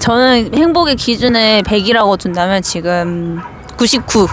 저는 행복의 기준을 100이라고 둔다면 지금 99.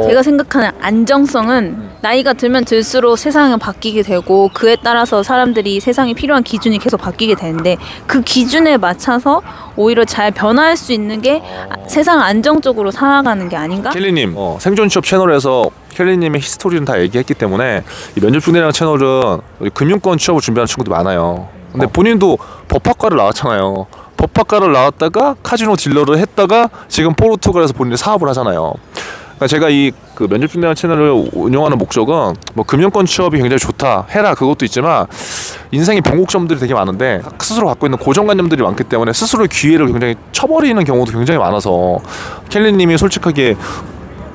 제가 생각하는 안정성은 나이가 들면 들수록 세상은 바뀌게 되고 그에 따라서 사람들이 세상에 필요한 기준이 계속 바뀌게 되는데 그 기준에 맞춰서 오히려 잘 변화할 수 있는 게 세상 안정적으로 살아가는 게 아닌가? 켈리님 생존 취업 채널에서 켈리님의 히스토리는 다 얘기했기 때문에 이 면접 중대랑 채널은 금융권 취업을 준비하는 친구도 많아요. 근데 본인도 법학과를 나왔잖아요. 법학과를 나왔다가 카지노 딜러를 했다가 지금 포르투갈에서 본인이 사업을 하잖아요. 그러니까 제가 이 그 면접 중대한 채널을 운영하는 목적은 뭐 금융권 취업이 굉장히 좋다 해라 그것도 있지만 인생의 변곡점들이 되게 많은데 스스로 갖고 있는 고정관념들이 많기 때문에 스스로의 기회를 굉장히 쳐버리는 경우도 굉장히 많아서 켈리님이 솔직하게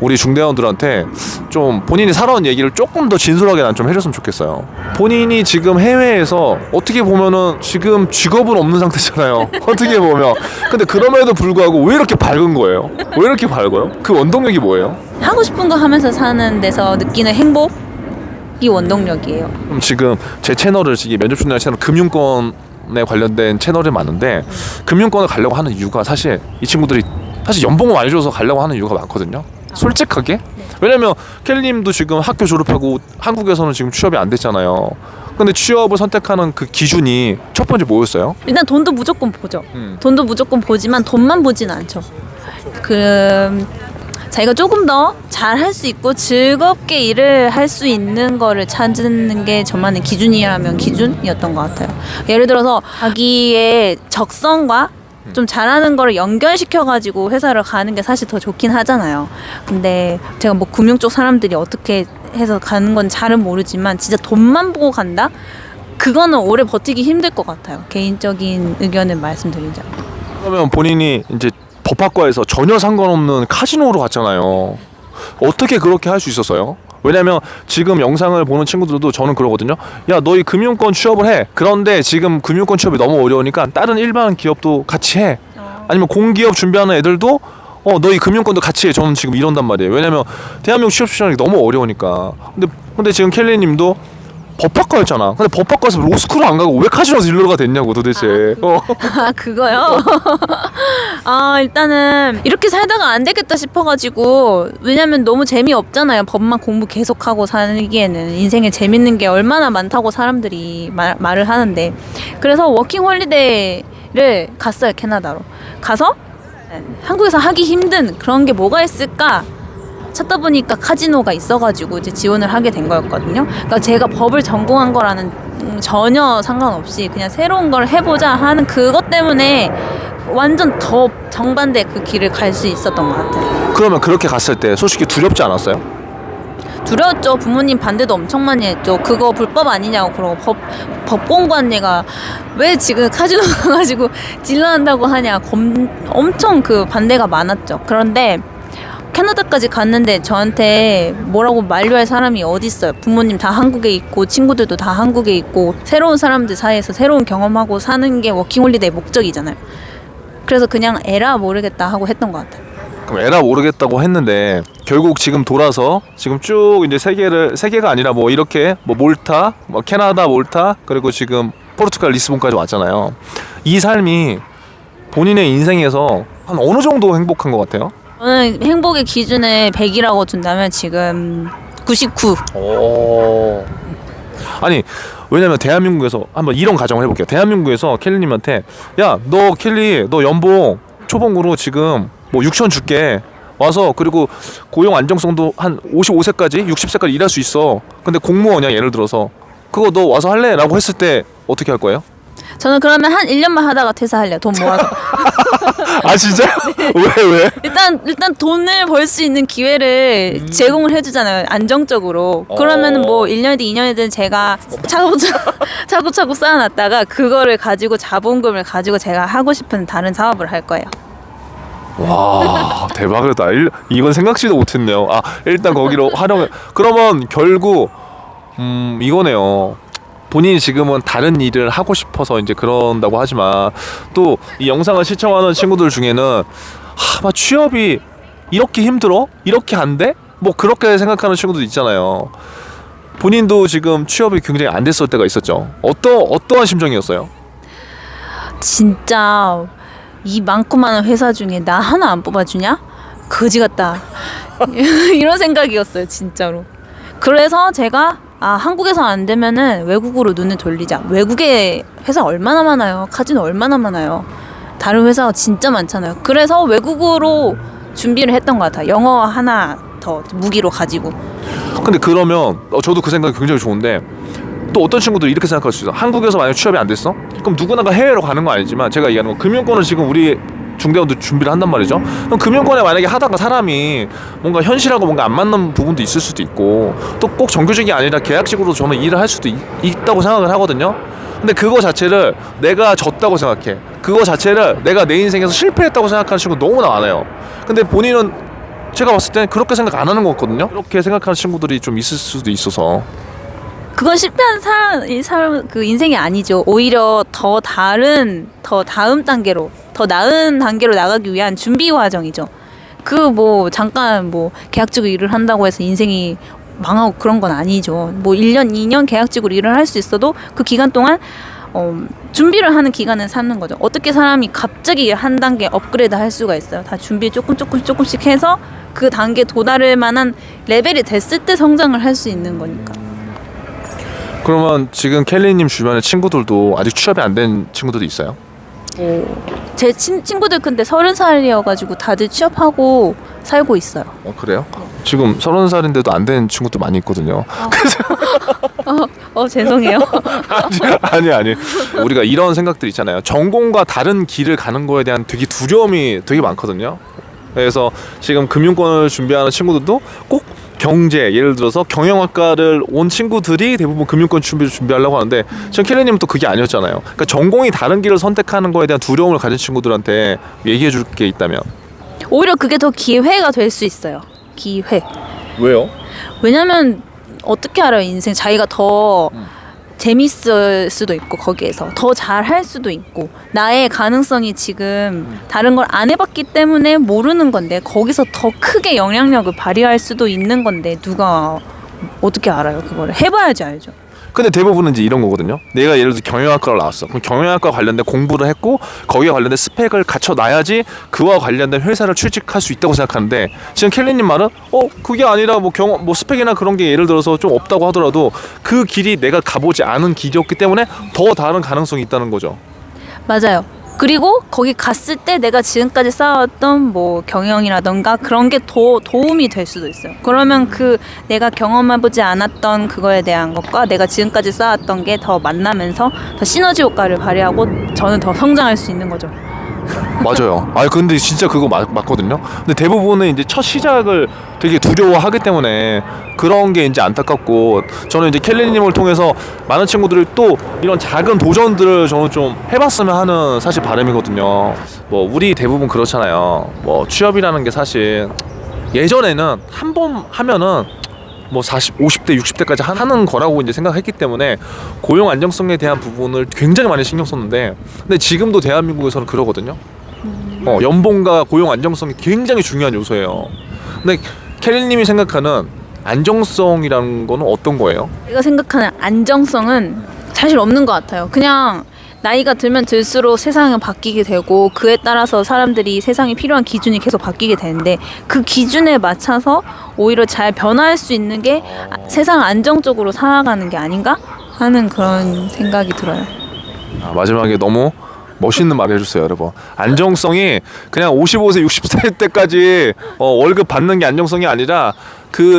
우리 중대원들한테 좀 본인이 살아온 얘기를 조금 더 진솔하게 난 좀 해줬으면 좋겠어요. 본인이 지금 해외에서 어떻게 보면은 지금 직업은 없는 상태잖아요. 어떻게 보면. 근데 그럼에도 불구하고 왜 이렇게 밝은 거예요? 왜 이렇게 밝아요? 그 원동력이 뭐예요? 하고 싶은 거 하면서 사는 데서 느끼는 행복이 원동력이에요. 그럼 지금 제 채널을 지금 면접 준비하는 채널 금융권에 관련된 채널이 많은데 금융권을 가려고 하는 이유가 사실 이 친구들이 사실 연봉을 많이 줘서 가려고 하는 이유가 많거든요. 솔직하게. 왜냐면 켈리님도 지금 학교 졸업하고 한국에서는 지금 취업이 안 됐잖아요. 근데 취업을 선택하는 그 기준이 첫 번째 뭐였어요? 일단 돈도 무조건 보죠. 돈도 무조건 보지만 돈만 보진 않죠. 자기가 조금 더 잘 할 수 있고 즐겁게 일을 할 수 있는 거를 찾는 게 저만의 기준이라면 기준이었던 것 같아요. 예를 들어서 자기의 적성과 좀 잘하는 거를 연결시켜가지고 회사를 가는 게 사실 더 좋긴 하잖아요. 근데 제가 뭐 금융 쪽 사람들이 어떻게 해서 가는 건 잘은 모르지만 진짜 돈만 보고 간다? 그거는 오래 버티기 힘들 것 같아요. 개인적인 의견을 말씀드리자면. 그러면 본인이 이제 법학과에서 전혀 상관없는 카지노로 갔잖아요. 어떻게 그렇게 할 수 있었어요? 왜냐면 지금 영상을 보는 친구들도 저는 그러거든요. 야, 너희 금융권 취업을 해. 그런데 지금 금융권 취업이 너무 어려우니까 다른 일반 기업도 같이 해. 아니면 공기업 준비하는 애들도 너희 금융권도 같이 해. 저는 지금 이런단 말이에요. 왜냐면 대한민국 취업 시장이 너무 어려우니까. 근데 지금 켈리님도 법학과였잖아. 근데 법학과에서 로스쿨을 안 가고 왜 카지노 딜러가 됐냐고 도대체. 그거요? 일단은 이렇게 살다가 안 되겠다 싶어가지고, 왜냐면 너무 재미없잖아요. 법만 공부 계속하고 살기에는 인생에 재밌는 게 얼마나 많다고 사람들이 말을 하는데, 그래서 워킹 홀리데이를 갔어요. 캐나다로 가서 한국에서 하기 힘든 그런 게 뭐가 있을까 찾다 보니까 카지노가 있어가지고 이제 지원을 하게 된 거였거든요. 그러니까 제가 법을 전공한 거라는 전혀 상관없이 그냥 새로운 걸 해보자 하는 그것 때문에 완전 더 정반대 그 길을 갈 수 있었던 것 같아요. 그러면 그렇게 갔을 때 솔직히 두렵지 않았어요? 두려웠죠. 부모님 반대도 엄청 많이 했죠. 그거 불법 아니냐고 그러고 법 공부한 애가 왜 지금 카지노 가가지고 딜러한다고 하냐 엄청 그 반대가 많았죠. 그런데 캐나다까지 갔는데 저한테 뭐라고 만류할 사람이 어디 있어요. 부모님 다 한국에 있고 친구들도 다 한국에 있고 새로운 사람들 사이에서 새로운 경험하고 사는 게 워킹홀리데이 목적이잖아요. 그래서 그냥 에라 모르겠다 하고 했던 것 같아요. 그럼 에라 모르겠다고 했는데 결국 지금 돌아서 지금 쭉 이제 세계가 아니라 뭐 이렇게 뭐 몰타, 뭐 캐나다 몰타 그리고 지금 포르투갈 리스본까지 왔잖아요. 이 삶이 본인의 인생에서 한 어느 정도 행복한 것 같아요? 저는 행복의 기준을 100이라고 둔다면 지금 99. 아니 왜냐면 대한민국에서 한번 이런 가정을 해볼게요. 대한민국에서 켈리님한테 야, 너 켈리 너 연봉 초봉으로 지금 뭐 6천 줄게 와서 그리고 고용 안정성도 한 55세까지 60세까지 일할 수 있어. 근데 공무원이야 예를 들어서 그거 너 와서 할래? 라고 했을 때 어떻게 할 거예요? 저는 그러면 한 1년만 하다가 퇴사할래요. 돈 모아서. 아 진짜? 네. 왜? 일단 돈을 벌 수 있는 기회를 제공을 해주잖아요. 안정적으로. 그러면은 뭐 1년이든 2년이든 제가 차곡차곡 쌓아놨다가 그거를 가지고 자본금을 가지고 제가 하고 싶은 다른 사업을 할 거예요. 와 대박이다. 이건 생각지도 못했네요. 일단 거기로 활용해. 그러면 결국 이거네요. 본인이 지금은 다른 일을 하고 싶어서 이제 그런다고 하지만 또 이 영상을 시청하는 친구들 중에는 막 취업이 이렇게 힘들어? 이렇게 안 돼? 뭐 그렇게 생각하는 친구도 있잖아요. 본인도 지금 취업이 굉장히 안 됐을 때가 있었죠. 어떠한 심정이었어요? 진짜 이 많고 많은 회사 중에 나 하나 안 뽑아주냐? 거지 같다. 이런 생각이었어요, 진짜로. 그래서 제가 한국에서 안 되면은 외국으로 눈을 돌리자. 외국에 회사 얼마나 많아요. 카지노 얼마나 많아요. 다른 회사가 진짜 많잖아요. 그래서 외국으로 준비를 했던 것 같아요. 영어 하나 더 무기로 가지고. 근데 그러면 저도 그 생각이 굉장히 좋은데 또 어떤 친구들이 이렇게 생각할 수 있어. 한국에서 만약 취업이 안 됐어? 그럼 누구나가 해외로 가는 거 아니지만 제가 얘기하는 건 금융권을 지금 우리 중대원도 준비를 한단 말이죠. 그럼 금융권에 만약에 하다가 사람이 뭔가 현실하고 뭔가 안 맞는 부분도 있을 수도 있고 또 꼭 정규직이 아니라 계약직으로 저는 일을 할 수도 있다고 생각을 하거든요. 근데 그거 자체를 내가 졌다고 생각해. 그거 자체를 내가 내 인생에서 실패했다고 생각하는 친구 너무나 많아요. 근데 본인은 제가 봤을 땐 그렇게 생각 안 하는 것 같거든요. 그렇게 생각하는 친구들이 좀 있을 수도 있어서. 그건 실패한 사람 그 인생이 아니죠. 오히려 더 다음 단계로, 더 나은 단계로 나가기 위한 준비 과정이죠. 그 뭐 잠깐 뭐 계약직으로 일을 한다고 해서 인생이 망하고 그런 건 아니죠. 뭐 1년, 2년 계약직으로 일을 할 수 있어도 그 기간 동안 준비를 하는 기간을 삼는 거죠. 어떻게 사람이 갑자기 한 단계 업그레이드 할 수가 있어요. 다 준비 조금씩 해서 그 단계에 도달할 만한 레벨이 됐을 때 성장을 할 수 있는 거니까. 그러면 지금 켈리님 주변에 친구들도 아직 취업이 안 된 친구들도 있어요? 제 친구들 근데 30살이어가지고 다들 취업하고 살고 있어요. 그래요? 지금 30살인데도 안 된 친구도 많이 있거든요. 죄송해요. 아니. 우리가 이런 생각들 있잖아요. 전공과 다른 길을 가는 거에 대한 되게 두려움이 되게 많거든요. 그래서 지금 금융권을 준비하는 친구들도 꼭 경제, 예를 들어서 경영학과를 온 친구들이 대부분 금융권 준비하려고 하는데 지금 켈리님은 또 그게 아니었잖아요. 그러니까 전공이 다른 길을 선택하는 거에 대한 두려움을 가진 친구들한테 얘기해 줄 게 있다면? 오히려 그게 더 기회가 될 수 있어요. 기회. 왜요? 왜냐면 어떻게 알아요? 인생 자기가 더 재밌을 수도 있고 거기에서 더 잘할 수도 있고 나의 가능성이 지금 다른 걸 안 해봤기 때문에 모르는 건데 거기서 더 크게 영향력을 발휘할 수도 있는 건데 누가 어떻게 알아요? 그거를 해봐야지 알죠. 근데 대부분은 이제 이런 거거든요. 내가 예를 들어 경영학과를 나왔어. 그럼 경영학과 관련된 공부를 했고 거기에 관련된 스펙을 갖춰놔야지 그와 관련된 회사를 취직할 수 있다고 생각하는데 지금 켈리님 말은 그게 아니라 뭐 스펙이나 그런 게 예를 들어서 좀 없다고 하더라도 그 길이 내가 가보지 않은 길이었기 때문에 더 다른 가능성이 있다는 거죠. 맞아요. 그리고 거기 갔을 때 내가 지금까지 쌓아왔던 뭐 경영이라던가 그런 게 더 도움이 될 수도 있어요. 그러면 그 내가 경험해보지 않았던 그거에 대한 것과 내가 지금까지 쌓았던 게 더 만나면서 더 시너지 효과를 발휘하고 저는 더 성장할 수 있는 거죠. 맞아요. 근데 진짜 그거 맞거든요. 근데 대부분은 이제 첫 시작을 되게 두려워하기 때문에 그런 게 이제 안타깝고 저는 이제 켈리님을 통해서 많은 친구들이 또 이런 작은 도전들을 저는 좀 해봤으면 하는 사실 바람이거든요. 뭐 우리 대부분 그렇잖아요. 뭐 취업이라는 게 사실 예전에는 한 번 하면은 뭐 50대, 60대까지 하는 거라고 이제 생각했기 때문에 고용 안정성에 대한 부분을 굉장히 많이 신경 썼는데 근데 지금도 대한민국에서는 그러거든요. 연봉과 고용 안정성이 굉장히 중요한 요소예요. 근데 켈리님이 생각하는 안정성이라는 거는 어떤 거예요? 제가 생각하는 안정성은 사실 없는 것 같아요. 그냥 나이가 들면 들수록 세상은 바뀌게 되고 그에 따라서 사람들이 세상에 필요한 기준이 계속 바뀌게 되는데 그 기준에 맞춰서 오히려 잘 변화할 수 있는 게 세상 안정적으로 살아가는 게 아닌가 하는 그런 생각이 들어요. 마지막에 너무 멋있는 말 해주세요, 여러분. 안정성이 그냥 55세, 60세 때까지 월급 받는 게 안정성이 아니라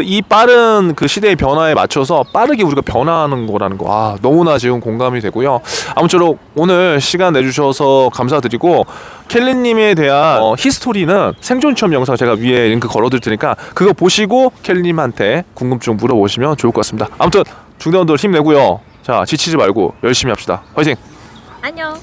이 빠른 그 시대의 변화에 맞춰서 빠르게 우리가 변화하는 거라는 거. 너무나 지금 공감이 되고요. 아무쪼록 오늘 시간 내주셔서 감사드리고 켈리님에 대한 히스토리는 생존 체험 영상 제가 위에 링크 걸어드릴 테니까 그거 보시고 켈리님한테 궁금증 물어보시면 좋을 것 같습니다. 아무튼 중대원들 힘내고요. 자, 지치지 말고 열심히 합시다. 화이팅! 안녕.